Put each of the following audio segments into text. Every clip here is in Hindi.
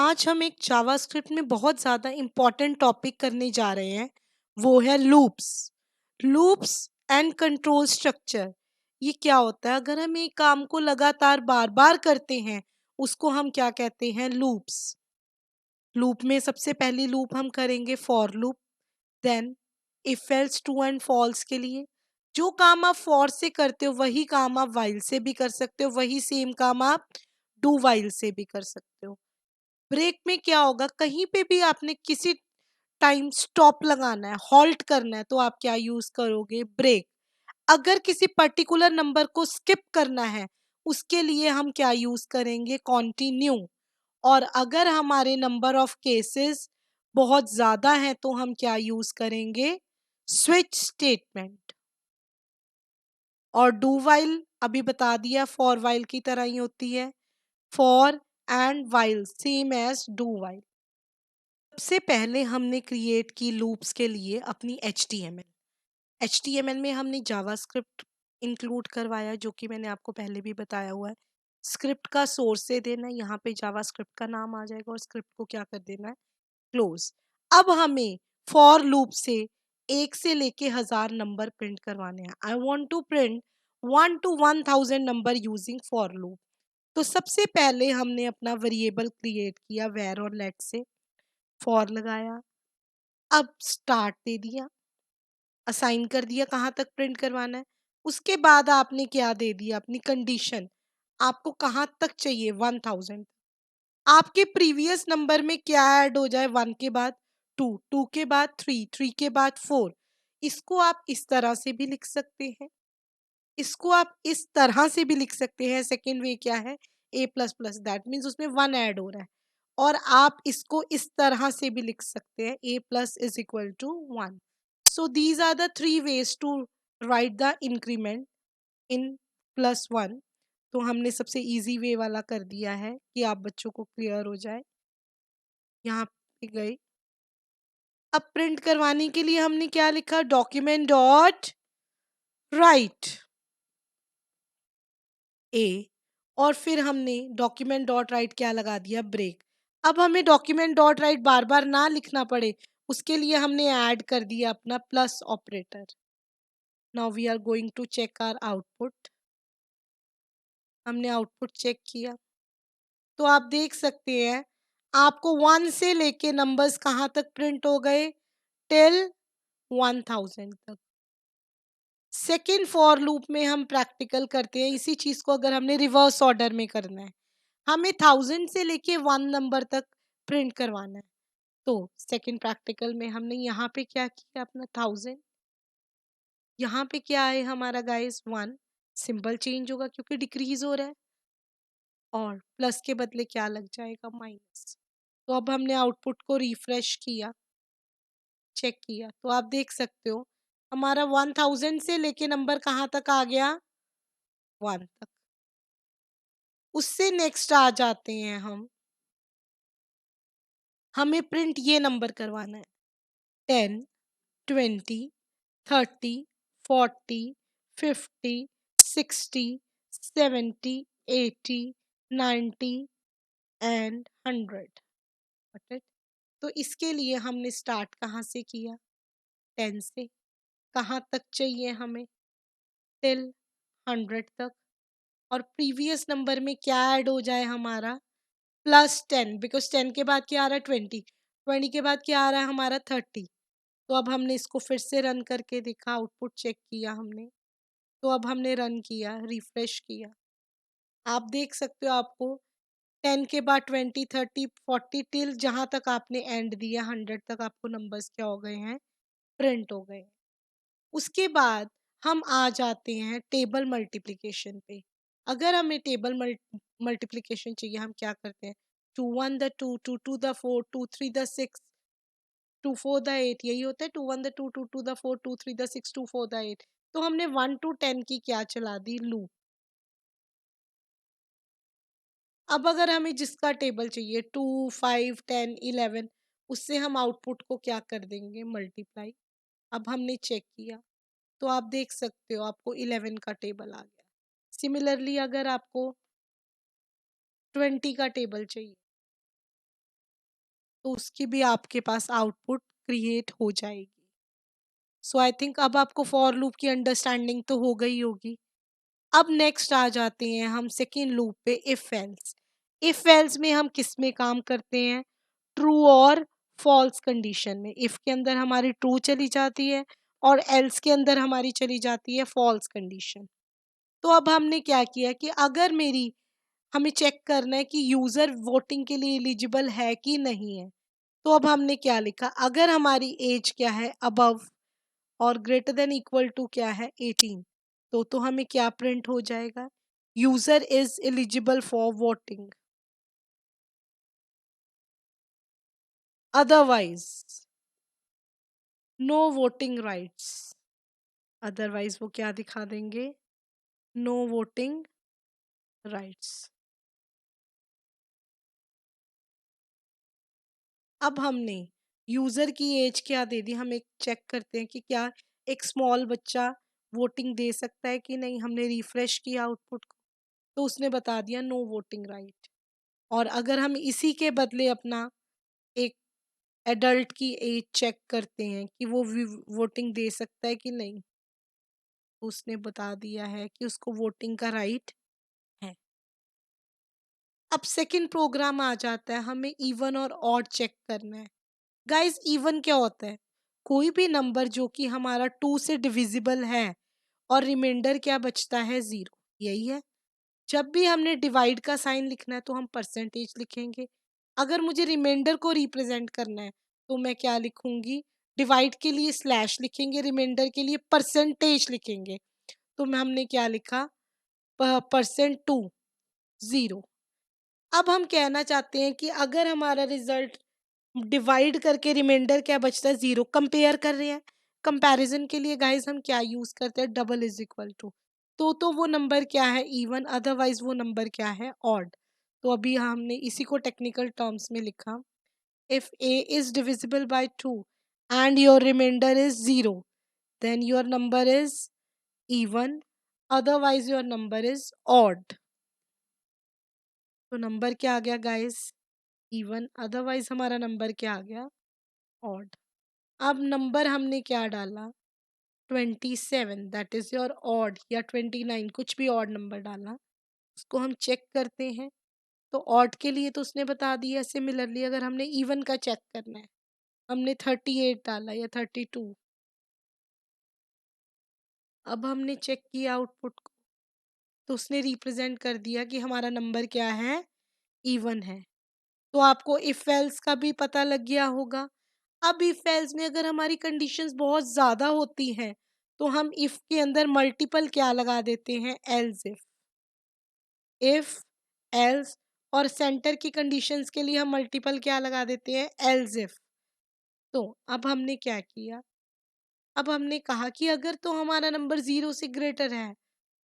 आज हम एक जावास्क्रिप्ट में बहुत ज़्यादा इम्पोर्टेंट टॉपिक करने जा रहे हैं। वो है loops. Loops and control structure. ये क्या होता है? अगर हम एक काम को लगातार बार बार करते हैं, उसको हम क्या कहते हैं? लूप्स। लूप में सबसे पहली लूप हम करेंगे for loop. Then if else true and false के लिए। जो काम आप फॉर से करते हो वही काम आप वाइल से भी कर सकते हो, वही सेम काम आप डू वाइल से भी कर सकते हो। ब्रेक में क्या होगा? कहीं पे भी आपने किसी टाइम स्टॉप लगाना है, हॉल्ट करना है, तो आप क्या यूज करोगे? ब्रेक। अगर किसी पर्टिकुलर नंबर को स्किप करना है, उसके लिए हम क्या यूज करेंगे? कॉन्टिन्यू। और अगर हमारे नंबर ऑफ केसेस बहुत ज्यादा हैं तो हम क्या यूज करेंगे? Switch statement. और डू वाइल अभी बता दिया, फॉर वाइल की तरह ही होती है। For and while same as do while. सबसे पहले हमने क्रिएट की लूप्स के लिए अपनी HTML में हमने जावास्क्रिप्ट इंक्लूड करवाया, जो कि मैंने आपको पहले भी बताया हुआ है। स्क्रिप्ट का सोर्स दे देना है, यहाँ पे जावास्क्रिप्ट का नाम आ जाएगा और स्क्रिप्ट को क्या कर देना है? क्लोज। अब हमें फॉर लूप से 1 से लेके 1000 नंबर प्रिंट करवाने हैं। I want to print 1 to 1000 number using for loop. तो सबसे पहले हमने अपना वेरिएबल क्रिएट किया वेर और लेट से। फॉर लगाया, अब स्टार्ट दे दिया, असाइन कर दिया कहाँ तक प्रिंट करवाना है। उसके बाद आपने क्या दे दिया? अपनी कंडीशन। आपको कहाँ तक चाहिए? 1000। आपके प्रीवियस नंबर में क्या ऐड हो जाए? 1 के बाद 2, 2 के बाद 3, 3 के बाद 4। इसको आप इस तरह से भी लिख सकते हैं, इसको आप इस तरह से भी लिख सकते हैं। सेकेंड वे क्या है? ए प्लस प्लस, दैट मीन्स उसमें 1 ऐड हो रहा है। और आप इसको इस तरह से भी लिख सकते हैं, A plus is equal to 1। So these are the three ways to write the increment in +1। तो हमने सबसे इजी वे वाला कर दिया है कि आप बच्चों को क्लियर हो जाए। यहाँ पे गए। अब प्रिंट करवाने के लिए हमने क्या लिखा? डॉक्यूमेंट डॉट राइट ए। और फिर हमने डॉक्यूमेंट डॉट राइट क्या लगा दिया? ब्रेक। अब हमें डॉक्यूमेंट डॉट राइट बार बार ना लिखना पड़े, उसके लिए हमने ऐड कर दिया अपना plus operator. Now we are going to check our output. हमने आउटपुट चेक किया तो आप देख सकते हैं आपको 1 से लेके नंबर्स कहाँ तक प्रिंट हो गए? टिल 1000 तक। सेकेंड फॉर लूप में हम प्रैक्टिकल करते हैं इसी चीज को, अगर हमने रिवर्स ऑर्डर में करना है, हमें 1000 से लेके 1 नंबर तक प्रिंट करवाना है। तो सेकेंड प्रैक्टिकल में हमने यहाँ पे क्या किया? अपना 1000, यहाँ पे क्या है हमारा गाइस? 1। सिंबल चेंज होगा क्योंकि डिक्रीज हो रहा है, और प्लस के बदले क्या लग जाएगा? माइनस। तो अब हमने आउटपुट को रिफ्रेश किया, चेक किया, तो आप देख सकते हो हमारा 1000 से लेके नंबर कहाँ तक आ गया? 1 तक। उससे नेक्स्ट आ जाते हैं हम, हमें प्रिंट ये नंबर करवाना है। 10, 20, 30, 40, 50, 60, 70, 80, 90 एंड 100। तो इसके लिए हमने स्टार्ट कहाँ से किया? 10 से। कहाँ तक चाहिए हमें? टिल 100 तक। और प्रीवियस नंबर में क्या ऐड हो जाए हमारा? +10, बिकॉज 10 के बाद क्या आ रहा है? 20, 20 के बाद क्या आ रहा है हमारा? 30। तो अब हमने इसको फिर से रन करके देखा, आउटपुट चेक किया हमने। तो अब हमने रन किया, रिफ्रेश किया, आप देख सकते हो आपको 10 के बाद 20, 30, 40 टिल जहां तक आपने एंड दिया 100 तक आपको नंबर्स क्या हो गए हैं? प्रिंट हो गए। उसके बाद हम आ जाते हैं टेबल मल्टीप्लिकेशन पे। अगर हमें टेबल मल्टीप्लिकेशन चाहिए, हम क्या करते हैं? 2 1 द 2, 2 2 द 4, 2 3 द 6, 2 4 द 8, यही होता है। 2 1 द 2, 2 2 द 4, 2 3 द 6, 2 4 द 8। तो हमने 1 to 10 की क्या चला दी? लूप। अब अगर हमें जिसका टेबल चाहिए 2 5 10 11, उससे हम आउटपुट को क्या कर देंगे? मल्टीप्लाई। अब हमने चेक किया तो आप देख सकते हो आपको 11 का टेबल आ गया। सिमिलरली अगर आपको 20 का टेबल चाहिए, तो उसकी भी आपके पास आउटपुट क्रिएट हो जाएगी। सो आई थिंक अब आपको फॉर लूप की अंडरस्टैंडिंग तो हो गई होगी। अब नेक्स्ट आ जाते हैं हम सेकेंड लूप पे, इफ एल्स। इफ एल्स में हम किस में काम करते हैं? ट्रू और फॉल्स कंडीशन में। इफ के अंदर हमारी ट्रू चली जाती है और एल्स के अंदर हमारी चली जाती है फॉल्स कंडीशन। तो अब हमने क्या किया कि अगर मेरी, हमें चेक करना है कि यूजर वोटिंग के लिए एलिजिबल है कि नहीं है। तो अब हमने क्या लिखा, अगर हमारी एज क्या है, अबव और ग्रेटर देन इक्वल टू क्या है, 18, तो हमें क्या प्रिंट हो जाएगा, user is eligible for voting. Otherwise no voting rights. Otherwise वो क्या दिखा देंगे, नो वोटिंग राइट्स। अब हमने यूजर की एज क्या दे दी, हम एक चेक करते हैं कि क्या एक स्मॉल बच्चा वोटिंग दे सकता है कि नहीं। हमने रिफ्रेश किया आउटपुट को, तो उसने बता दिया नो वोटिंग राइट। और अगर हम इसी के बदले अपना एक एडल्ट की एज चेक करते हैं कि वो वोटिंग दे सकता है कि नहीं, तो उसने बता दिया है कि उसको वोटिंग का राइट है। अब सेकंड प्रोग्राम आ जाता है, हमें इवन और ऑड चेक करना है। गाइस इवन क्या होता है, कोई भी नंबर जो कि हमारा 2 से डिविजिबल है और रिमाइंडर क्या बचता है, 0, यही है। जब भी हमने डिवाइड का साइन लिखना है तो हम परसेंटेज लिखेंगे। अगर मुझे रिमाइंडर को रिप्रेजेंट करना है तो मैं क्या लिखूंगी, डिवाइड के लिए स्लैश लिखेंगे, रिमाइंडर के लिए परसेंटेज लिखेंगे। तो मैं हमने क्या लिखा, %2 0। अब हम कहना चाहते हैं कि अगर हमारा रिजल्ट डिवाइड करके रिमाइंडर क्या बचता है, 0, कंपेयर कर रहे हैं। कंपैरिजन के लिए गाइस हम क्या यूज करते हैं, डबल इज इक्वल टू। तो वो नंबर क्या है, इवन, अदरवाइज वो नंबर क्या है, ऑड। तो अभी हमने इसी को टेक्निकल टर्म्स में लिखा, if A is divisible by 2 and your remainder is 0, then your number is even, otherwise your number is odd. तो नंबर क्या आ गया गाइस, इवन, अदरवाइज हमारा नंबर क्या आ गया, ऑड। अब नंबर हमने क्या डाला, 27, दैट इज योर ऑड, या 29, कुछ भी ऑड नंबर डाला। उसको हम चेक करते हैं, तो ऑड के लिए तो उसने बता दिया। सिमिलरली अगर हमने इवन का चेक करना है, हमने 38 डाला या 32। अब हमने चेक किया आउटपुट को, तो उसने रिप्रेजेंट कर दिया कि हमारा नंबर क्या है, इवन है। तो आपको इफ एल्स का भी पता लग गया होगा। अब इफ एल्स में अगर हमारी कंडीशंस बहुत ज़्यादा होती हैं, तो हम इफ के अंदर मल्टीपल क्या लगा देते हैं, एल्स इफ। इफ, एल्स, और सेंटर की कंडीशंस के लिए हम मल्टीपल क्या लगा देते हैं, एल्स इफ। तो अब हमने क्या किया, अब हमने कहा कि अगर तो हमारा नंबर 0 से ग्रेटर है,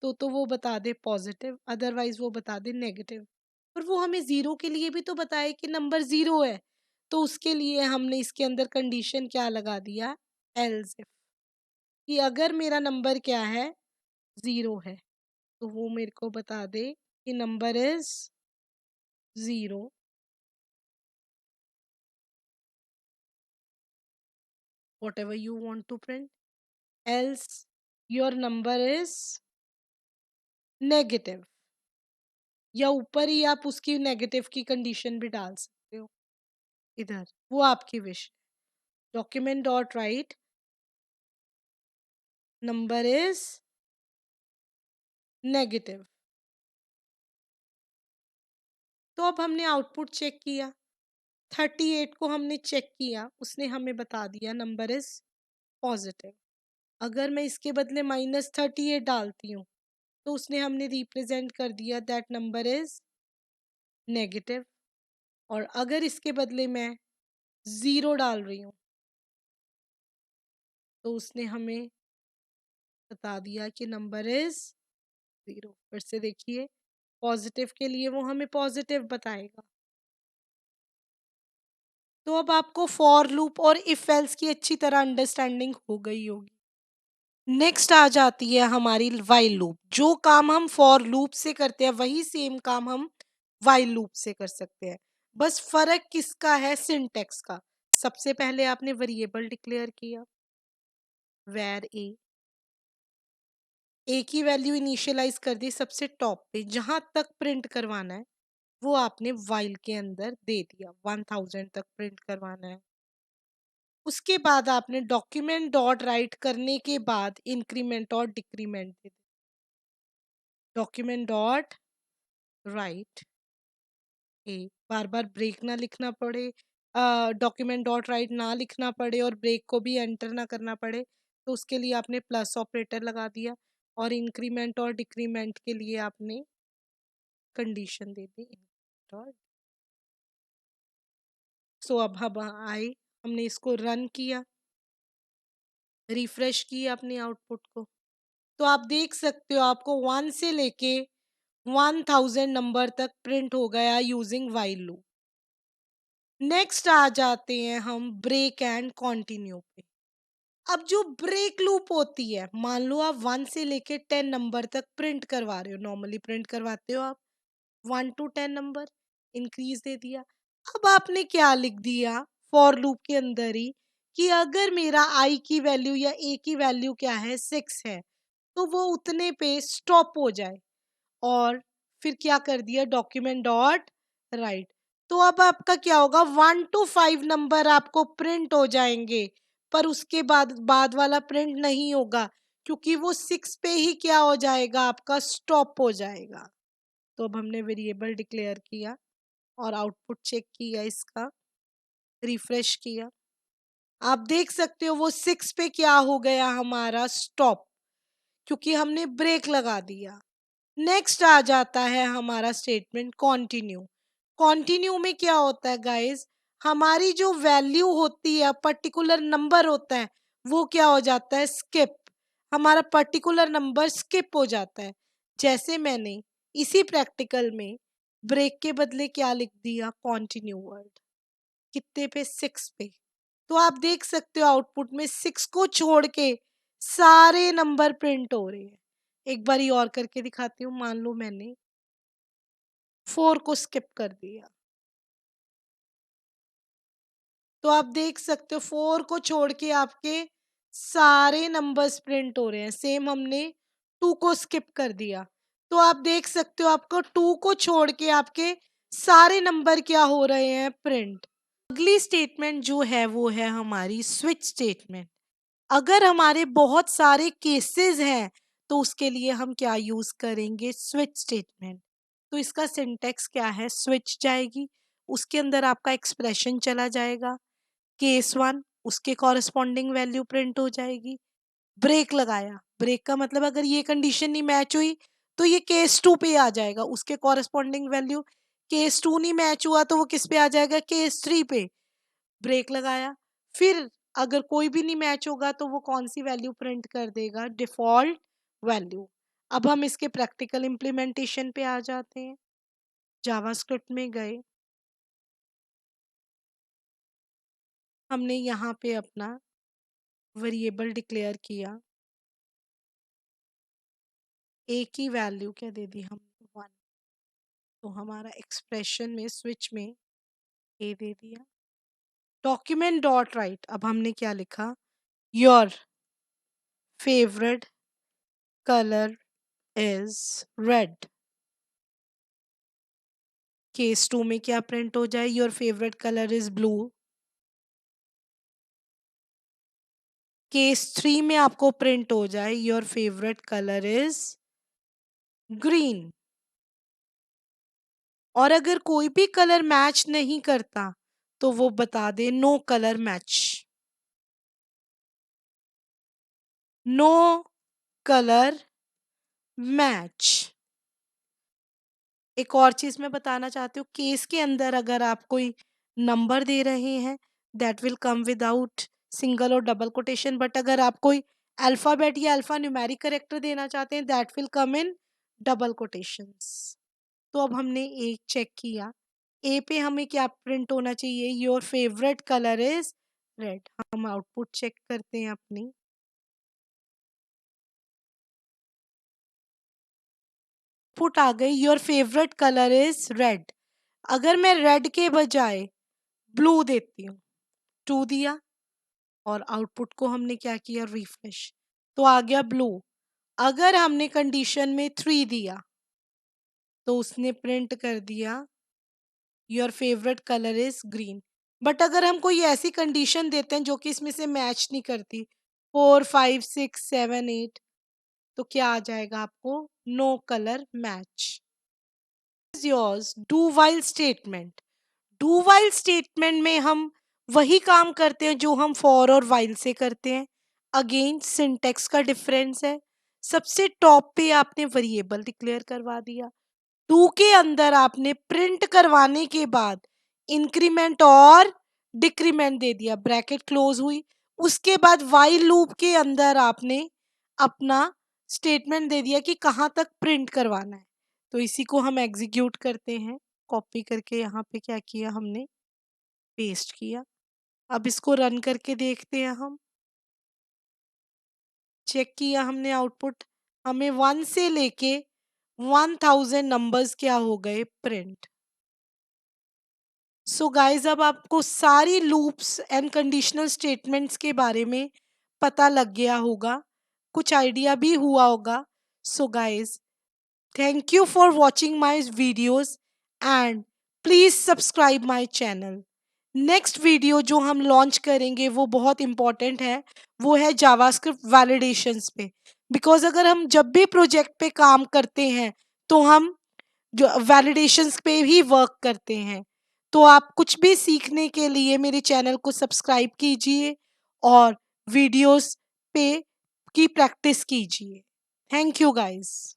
तो वो बता दे पॉजिटिव, अदरवाइज वो बता दे नेगेटिव। पर वो हमें 0 के लिए भी तो बताए कि नंबर 0 है, तो उसके लिए हमने इसके अंदर कंडीशन क्या लगा दिया, एल्स इफ, कि अगर मेरा नंबर क्या है, 0 है, तो वो मेरे को बता दे कि number is 0, whatever you want to print, else your number is negative, या ऊपर ही आप उसकी नेगेटिव की कंडीशन भी डाल सकते हो, इधर वो आपकी wish. Document dot right number is negative. तो अब हमने आउटपुट चेक किया, 38 को हमने चेक किया, उसने हमें बता दिया नंबर इज पॉजिटिव। अगर मैं इसके बदले -38 डालती हूँ, तो उसने हमने रिप्रेजेंट कर दिया दैट नंबर इज नेगेटिव। और अगर इसके बदले मैं 0 डाल रही हूँ, तो उसने हमें बता दिया कि नंबर इज 0। फिर से देखिए, पॉजिटिव के लिए वो हमें पॉजिटिव बताएगा। तो अब आपको फॉर लूप और इफ एल्स की अच्छी तरह अंडरस्टैंडिंग हो गई होगी। नेक्स्ट आ जाती है हमारी वाइल लूप। जो काम हम फॉर लूप से करते हैं वही सेम काम हम वाइल लूप से कर सकते हैं। बस फर्क किसका है, सिंटेक्स का। सबसे पहले आपने वेरिएबल डिक्लेयर किया, वेर ए की वैल्यू इनिशियलाइज कर दी सबसे टॉप पे, जहां तक प्रिंट करवाना है वो आपने वाइल के अंदर दे दिया, 1000 तक प्रिंट करवाना है। उसके बाद आपने डॉक्यूमेंट डॉट राइट करने के बाद इंक्रीमेंट और डिक्रीमेंट दे दिया, डॉक्यूमेंट डॉट राइट ए, बार बार ब्रेक ना लिखना पड़े, डॉक्यूमेंट डॉट राइट ना लिखना पड़े और ब्रेक को भी एंटर ना करना पड़े, तो उसके लिए आपने प्लस ऑपरेटर लगा दिया, और इंक्रीमेंट और डिक्रीमेंट के लिए आपने कंडीशन दे दी डॉट। सो अब हम आए, हमने इसको रन किया, रिफ्रेश किया अपने आउटपुट को, तो आप देख सकते हो आपको 1 से लेके 1000 नंबर तक प्रिंट हो गया यूजिंग वाइल लूप। नेक्स्ट आ जाते हैं हम ब्रेक एंड कंटिन्यू पे। अब जो ब्रेक लूप होती है, मान लो आप 1 से लेके 10 नंबर तक प्रिंट करवा रहे हो, नॉर्मली प्रिंट करवाते हो आप 1 टू 10 नंबर, इंक्रीज दे दिया। अब आपने क्या लिख दिया फॉर लूप के अंदर ही, कि अगर मेरा आई की वैल्यू या ए की वैल्यू क्या है 6 है, तो वो उतने पे स्टॉप हो जाए, और फिर क्या कर दिया डॉक्यूमेंट डॉट राइट। तो अब आपका क्या होगा, 1 to 5 नंबर आपको प्रिंट हो जाएंगे, पर उसके बाद बाद वाला प्रिंट नहीं होगा, क्योंकि वो 6 पे ही क्या हो जाएगा, आपका स्टॉप हो जाएगा। तो अब हमने वेरिएबल डिक्लेयर किया और आउटपुट चेक किया, इसका रिफ्रेश किया, आप देख सकते हो वो 6 पे क्या हो गया हमारा, स्टॉप, क्योंकि हमने ब्रेक लगा दिया। नेक्स्ट आ जाता है हमारा स्टेटमेंट कॉन्टिन्यू। कॉन्टिन्यू में क्या होता है गाइस, हमारी जो वैल्यू होती है, पर्टिकुलर नंबर होता है, वो क्या हो जाता है, स्किप, हमारा पर्टिकुलर नंबर स्किप हो जाता है। जैसे मैंने इसी प्रैक्टिकल में ब्रेक के बदले क्या लिख दिया, कॉन्टिन्यू वर्ड, कितने पे, 6 पे। तो आप देख सकते हो आउटपुट में 6 को छोड़ के सारे नंबर प्रिंट हो रहे हैं। एक बारी और करके दिखाती हूँ, मान लो मैंने 4 को स्किप कर दिया, तो आप देख सकते हो 4 को छोड़ के आपके सारे नंबर्स प्रिंट हो रहे हैं। सेम हमने 2 को स्किप कर दिया, तो आप देख सकते हो आपको 2 को छोड़ के आपके सारे नंबर क्या हो रहे हैं, प्रिंट। अगली स्टेटमेंट जो है वो है हमारी स्विच स्टेटमेंट। अगर हमारे बहुत सारे केसेस हैं, तो उसके लिए हम क्या यूज करेंगे, स्विच स्टेटमेंट। तो इसका सिंटेक्स क्या है, स्विच जाएगी, उसके अंदर आपका एक्सप्रेशन चला जाएगा, केस 1 उसके कॉरेस्पॉन्डिंग वैल्यू प्रिंट हो जाएगी। ब्रेक लगाया, ब्रेक का मतलब अगर ये कंडीशन नहीं मैच हुई, तो ये केस 2 पे आ जाएगा, उसके कॉरेस्पॉन्डिंग वैल्यू। केस 2 नहीं मैच हुआ तो वो किस पे आ जाएगा, केस 3 पे। ब्रेक लगाया, फिर अगर कोई भी नहीं मैच होगा तो वो कौन सी वैल्यू प्रिंट कर देगा, डिफॉल्ट वैल्यू। अब हम इसके प्रैक्टिकल इम्प्लीमेंटेशन पे आ जाते हैं। जावास्क्रिप्ट में गए, हमने यहाँ पे अपना वेरिएबल डिक्लेयर किया, ए की वैल्यू क्या दे दी हम, 1। तो हमारा एक्सप्रेशन में स्विच में ए दे दिया, डॉक्यूमेंट डॉट राइट। अब हमने क्या लिखा, your favourite colour is red. Case 2 में क्या प्रिंट हो जाए, your favourite colour is blue. Case 3 में आपको प्रिंट हो जाए, your favourite colour is green. और अगर कोई भी कलर मैच नहीं करता, तो वो बता दे no colour match, no colour match. एक और चीज मैं बताना चाहती हूँ, केस के अंदर अगर आप कोई नंबर दे रहे हैं, that will come without single और डबल कोटेशन, बट अगर आप कोई अल्फाबेट या अल्फा न्यूमेरिक करेक्टर देना चाहते हैं, that will come in double quotations. तो अब हमने एक चेक किया, ए पे हमें क्या प्रिंट होना चाहिए, your favourite colour is red. हम आउटपुट चेक करते हैं अपनी, पुट आ गई, your favourite colour is red. अगर मैं रेड के बजाय ब्लू देती हूँ, 2 दिया और आउटपुट को हमने क्या किया, रिफ्रेश, तो आ गया ब्लू। अगर हमने कंडीशन में 3 दिया तो उसने प्रिंट कर दिया your favourite colour is green. But अगर हम कोई ऐसी कंडीशन देते हैं जो कि इसमें से मैच नहीं करती, 4 5 6 7 8, तो क्या आ जाएगा आपको, no colour match. Is yours do while statement. Do while statement में हम वही काम करते हैं जो हम फॉर और वाइल से करते हैं। अगेन सिंटेक्स का डिफरेंस है। सबसे टॉप पे आपने वेरिएबल डिक्लेयर करवा दिया, टू के अंदर आपने प्रिंट करवाने के बाद इंक्रीमेंट और डिक्रीमेंट दे दिया, ब्रैकेट क्लोज हुई। उसके बाद वाइल लूप के अंदर आपने अपना स्टेटमेंट दे दिया कि कहाँ तक प्रिंट करवाना है। तो इसी को हम एग्जीक्यूट करते हैं, कॉपी करके यहाँ पे क्या किया हमने, पेस्ट किया। अब इसको रन करके देखते हैं हम। चेक किया हमने आउटपुट, हमें 1 से लेके 1000 नंबर्स क्या हो गए, प्रिंट। सो गाइस, अब आपको सारी लूप्स एंड कंडीशनल स्टेटमेंट्स के बारे में पता लग गया होगा, कुछ आइडिया भी हुआ होगा। So guys, thank you for watching my videos and please subscribe my channel. Next video जो हम लॉन्च करेंगे वो बहुत इंपॉर्टेंट है, वो है जावास्क्रिप्ट वैलिडेशंस पे। बिकॉज अगर हम जब भी प्रोजेक्ट पे काम करते हैं तो हम जो वैलिडेशंस पे ही वर्क करते हैं। तो आप कुछ भी सीखने के लिए मेरे चैनल को सब्सक्राइब कीजिए और वीडियोस पे की प्रैक्टिस कीजिए। Thank you guys.